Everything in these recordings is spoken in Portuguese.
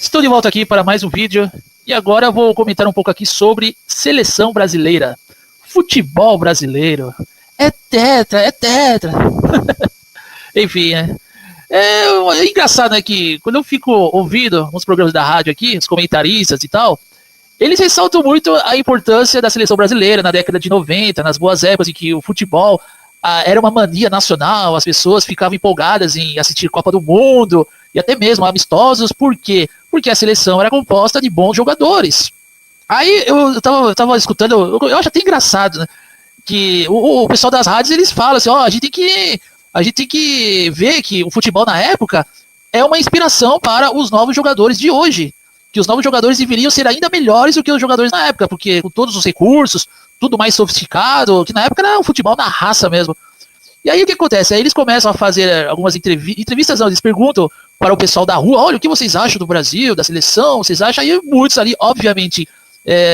Estou de volta aqui para mais um vídeo e agora eu vou comentar um pouco aqui sobre seleção brasileira, futebol brasileiro. É tetra, é tetra. Enfim, é engraçado, né, que quando eu fico ouvindo uns programas da rádio aqui, os comentaristas e tal, eles ressaltam muito a importância da seleção brasileira na década de 90, nas boas épocas em que o futebol era uma mania nacional, as pessoas ficavam empolgadas em assistir Copa do Mundo e até mesmo amistosos. Por quê? Porque a seleção era composta de bons jogadores. Aí eu tava escutando, eu acho até engraçado, né, que o pessoal das rádios, eles falam assim, a gente tem que ver que o futebol na época é uma inspiração para os novos jogadores de hoje, que os novos jogadores deveriam ser ainda melhores do que os jogadores na época, porque com todos os recursos, tudo mais sofisticado, que na época era um futebol na raça mesmo. E aí o que acontece? Aí eles começam a fazer algumas entrevistas, não, eles perguntam para o pessoal da rua, olha, o que vocês acham do Brasil, da seleção, vocês acham? Aí muitos ali, obviamente,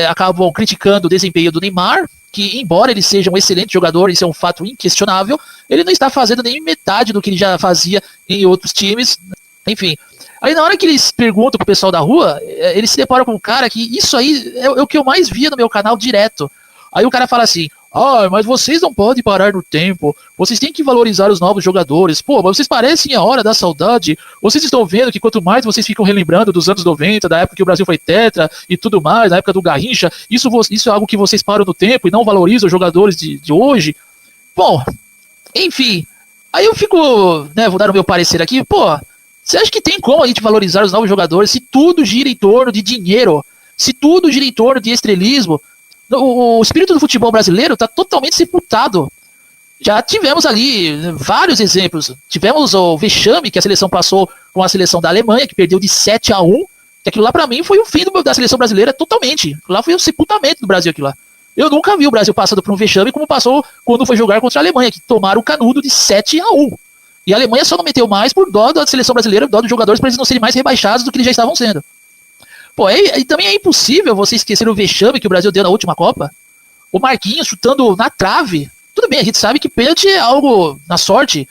acabam criticando o desempenho do Neymar, que embora ele seja um excelente jogador, isso é um fato inquestionável, ele não está fazendo nem metade do que ele já fazia em outros times, enfim. Aí na hora que eles perguntam pro pessoal da rua, eles se deparam com um cara que isso aí é o que eu mais via no meu canal direto. Aí o cara fala assim, mas vocês não podem parar no tempo, vocês têm que valorizar os novos jogadores, mas vocês parecem a hora da saudade, vocês estão vendo que quanto mais vocês ficam relembrando dos anos 90, da época que o Brasil foi tetra e tudo mais, na época do Garrincha, isso é algo que vocês param no tempo e não valorizam os jogadores de hoje. Bom, enfim, aí eu fico, né, vou dar o meu parecer aqui, você acha que tem como a gente valorizar os novos jogadores se tudo gira em torno de dinheiro, se tudo gira em torno de estrelismo? O espírito do futebol brasileiro está totalmente sepultado. Já tivemos ali vários exemplos. Tivemos o vexame que a seleção passou com a seleção da Alemanha, que perdeu de 7-1. Que aquilo lá, para mim, foi o fim da seleção brasileira totalmente. Lá foi o sepultamento do Brasil. Aquilo lá. Eu nunca vi o Brasil passando por um vexame como passou quando foi jogar contra a Alemanha, que tomaram o canudo de 7-1. E a Alemanha só não meteu mais por dó da seleção brasileira, dó dos jogadores, para eles não serem mais rebaixados do que eles já estavam sendo. E também é impossível você esquecer o vexame que o Brasil deu na última Copa. O Marquinhos chutando na trave. Tudo bem, a gente sabe que pênalti é algo na sorte,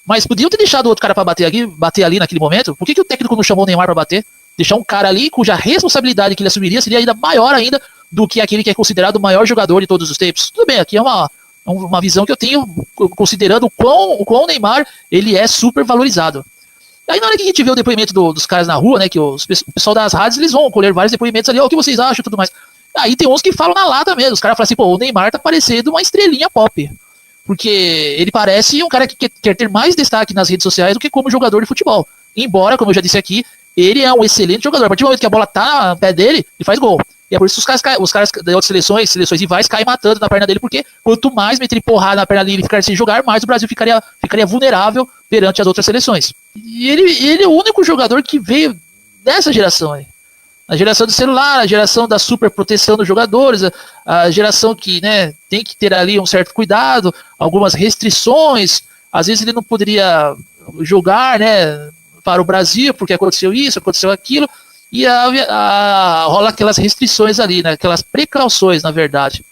mas podiam ter deixado o outro cara para bater ali naquele momento. Por que o técnico não chamou o Neymar para bater? Deixar um cara ali cuja responsabilidade que ele assumiria seria ainda maior ainda do que aquele que é considerado o maior jogador de todos os tempos. Tudo bem, aqui é uma visão que eu tenho considerando o quão o Neymar ele é super valorizado. Aí na hora que a gente vê o depoimento dos caras na rua, né, que o pessoal das rádios, eles vão colher vários depoimentos ali, o que vocês acham e tudo mais. Aí tem uns que falam na lata mesmo, os caras falam assim, o Neymar tá parecendo uma estrelinha pop. Porque ele parece um cara que quer ter mais destaque nas redes sociais do que como jogador de futebol. Embora, como eu já disse aqui, ele é um excelente jogador. A partir do momento que a bola tá no pé dele, ele faz gol. E é por isso que os caras de outras seleções rivais caem matando na perna dele, porque quanto mais meter porrada na perna dele e ficar sem jogar, mais o Brasil ficaria vulnerável perante as outras seleções. E ele é o único jogador que veio dessa geração aí. A geração do celular, a geração da super proteção dos jogadores, a geração que, né, tem que ter ali um certo cuidado, algumas restrições. Às vezes ele não poderia jogar, né, para o Brasil, porque aconteceu isso, aconteceu aquilo. E rola aquelas restrições ali, né? Aquelas precauções, na verdade.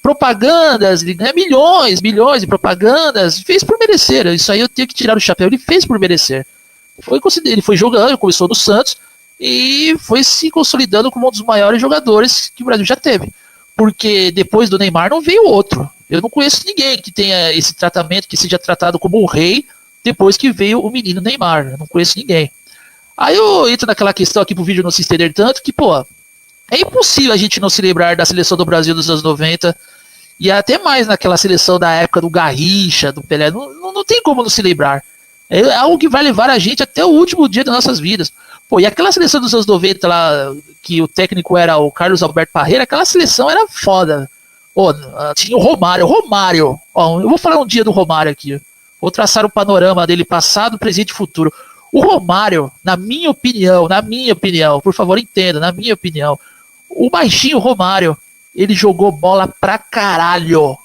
Propagandas, né? milhões de propagandas, fez por merecer. Isso aí eu tenho que tirar o chapéu, ele fez por merecer. Ele foi jogando, começou no Santos e foi se consolidando como um dos maiores jogadores que o Brasil já teve. Porque depois do Neymar não veio outro. Eu não conheço ninguém que tenha esse tratamento, que seja tratado como um rei depois que veio o menino Neymar. Eu não conheço ninguém. Aí eu entro naquela questão aqui pro vídeo não se estender tanto, que, é impossível a gente não se lembrar da seleção do Brasil dos anos 90, e até mais naquela seleção da época do Garrincha, do Pelé, não tem como não se lembrar. É algo que vai levar a gente até o último dia das nossas vidas. E aquela seleção dos anos 90 lá, que o técnico era o Carlos Alberto Parreira, aquela seleção era foda. Tinha o Romário, eu vou falar um dia do Romário aqui, vou traçar o panorama dele passado, presente e futuro. O Romário, na minha opinião, por favor entenda, na minha opinião, o baixinho Romário, ele jogou bola pra caralho.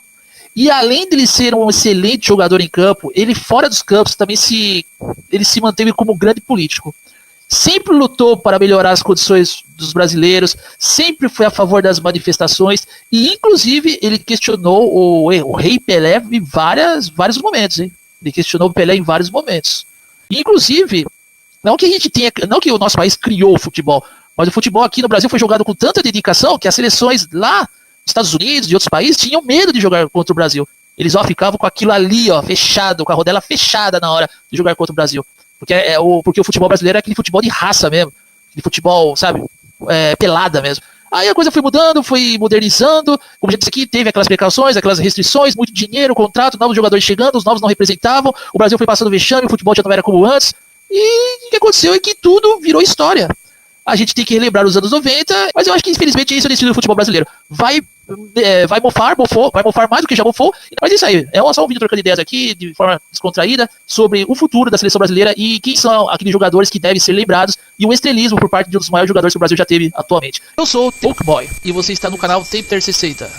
E além dele ser um excelente jogador em campo, ele fora dos campos também ele se manteve como um grande político. Sempre lutou para melhorar as condições dos brasileiros, sempre foi a favor das manifestações, e inclusive ele questionou o Rei Pelé em vários momentos, hein? Ele questionou o Pelé em vários momentos. Inclusive, Não que a gente tenha, não que o nosso país criou o futebol, mas o futebol aqui no Brasil foi jogado com tanta dedicação que as seleções lá nos Estados Unidos e outros países tinham medo de jogar contra o Brasil. Eles ficavam com aquilo ali, fechado, com a rodela fechada na hora de jogar contra o Brasil. Porque o futebol brasileiro é aquele futebol de raça mesmo. Aquele futebol, sabe, pelada mesmo. Aí a coisa foi mudando, foi modernizando. Como já disse aqui, teve aquelas precauções, aquelas restrições, muito dinheiro, contrato, novos jogadores chegando, os novos não representavam. O Brasil foi passando vexame, o futebol já não era como antes. E o que aconteceu é que tudo virou história. A gente tem que relembrar os anos 90, mas eu acho que infelizmente isso é o destino do futebol brasileiro. Vai mofar mais do que já mofou, mas é isso aí. É só um vídeo trocando ideias aqui, de forma descontraída, sobre o futuro da seleção brasileira e quem são aqueles jogadores que devem ser lembrados e o estrelismo por parte de um dos maiores jogadores que o Brasil já teve atualmente. Eu sou o Talkboy e você está no canal Tape 60.